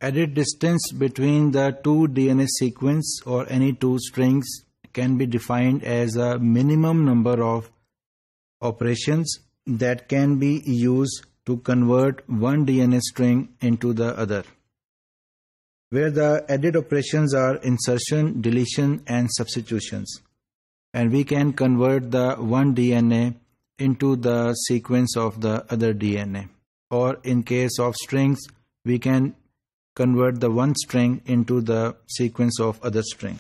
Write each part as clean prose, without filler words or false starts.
edit distance between the two DNA sequence or any two strings can be defined as a minimum number of operations that can be used to convert one DNA string into the other, where the edit operations are insertion, deletion, and substitutions. And we can convert the one DNA into the sequence of the other DNA. Or in case of strings, we can convert the one string into the sequence of other string.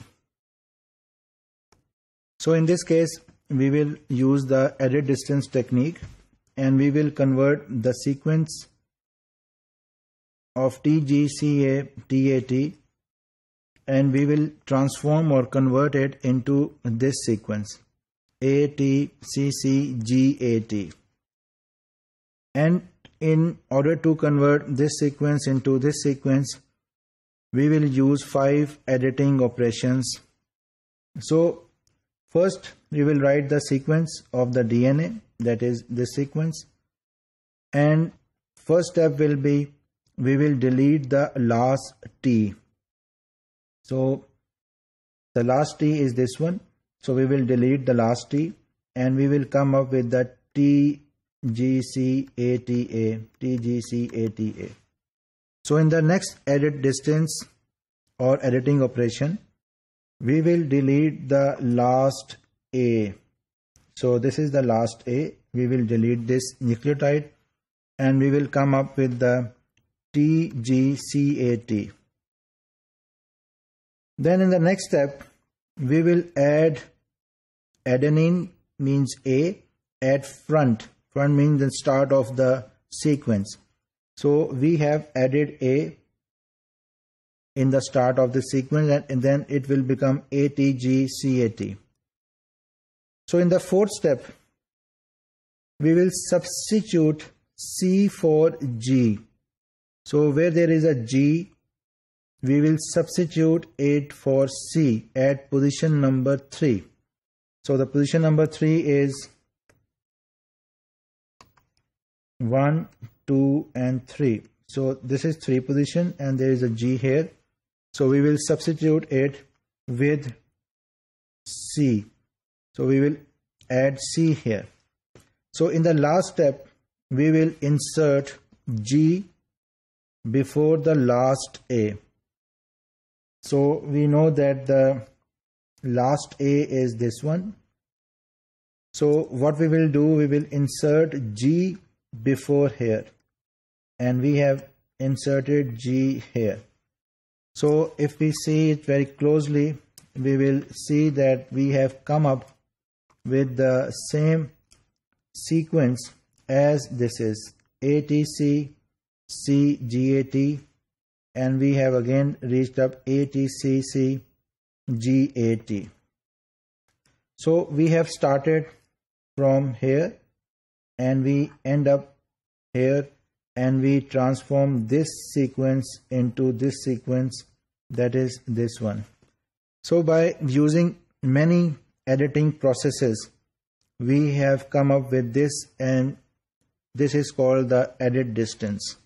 So in this case, we will use the edit distance technique and we will convert the sequence of TGCA TAT and we will transform or convert it into this sequence ATCCGAT. And in order to convert this sequence into this sequence, we will use 5 editing operations. So first we will write the sequence of the DNA, that is this sequence, and first step will be we will delete the last T. So the last T is this one, so we will delete the last T and we will come up with the TGCATA. So in the next edit distance or editing operation, we will delete the last A. So this is the last A. We will delete this nucleotide and we will come up with the TGCAT. Then in the next step, we will add adenine, means A, add front. Front means the start of the sequence. So we have added A in the start of the sequence and then it will become ATGCAT. So in the fourth step, we will substitute C for G. So where there is a G, we will substitute it for C at position number 3. So the position number 3 is 1, 2 and 3. So this is 3 position and there is a G here. So we will substitute it with C. So we will add C here. So in the last step, we will insert G before the last A. So we know that the last A is this one. So what we will do, we will insert G before here. And we have inserted G here. So if we see it very closely, we will see that we have come up with the same sequence as this is ATCCGAT, and we have again reached up ATCCGAT. So we have started from here and we end up here and we transform this sequence into this sequence, that is this one. So by using many editing processes, we have come up with this, and this is called the edit distance.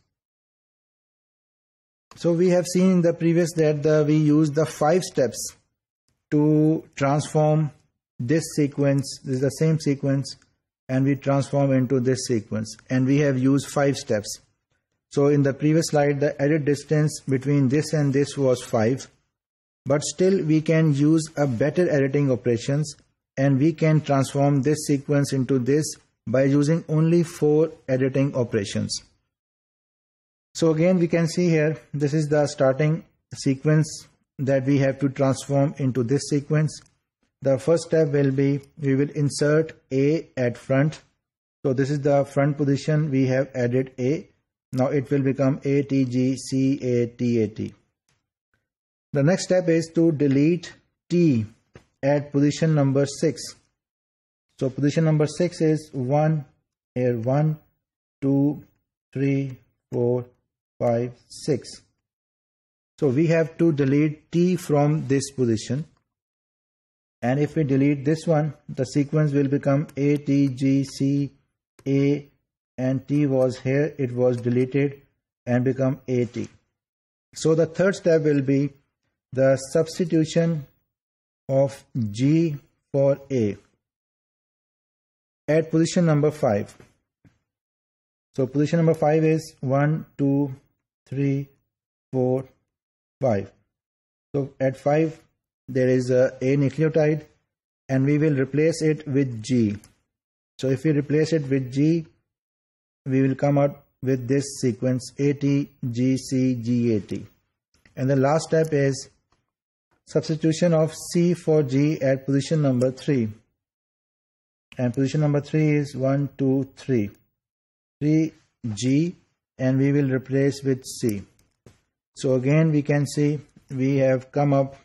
So we have seen in the previous that we used the 5 steps to transform this sequence. This is the same sequence and we transform into this sequence, and we have used 5 steps. So in the previous slide, the edit distance between this and this was 5, but still we can use a better editing operations and we can transform this sequence into this by using only 4 editing operations. So again we can see here, this is the starting sequence that we have to transform into this sequence. The first step will be, we will insert A at front. So this is the front position, we have added A. Now it will become ATGCATAT. The next step is to delete T at position number 6. So position number 6 is 1, here 1, 2, 3, 4, 5, 6. So we have to delete T from this position. And if we delete this one, the sequence will become ATGCA, and T was here, it was deleted and become AT. So the third step will be the substitution of G for A at position number 5. So position number 5 is 1, 2, 3, 4, 5. So at 5 there is a nucleotide and we will replace it with G. So if we replace it with G, we will come out with this sequence AT, GC, GAT. And the last step is substitution of C for G at position number 3. And position number 3 is 1, 2, 3. 3 G and we will replace with C. So again we can see we have come up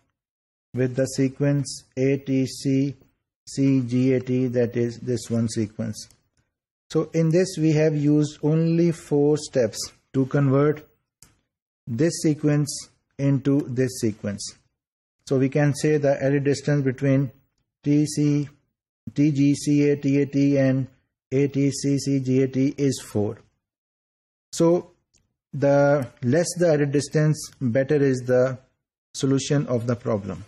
with the sequence ATC CGAT, that is this one sequence. So in this we have used only 4 steps to convert this sequence into this sequence. So we can say the edit distance between TGCATAT and ATCCGAT is 4. So the less the edit distance, better is the solution of the problem.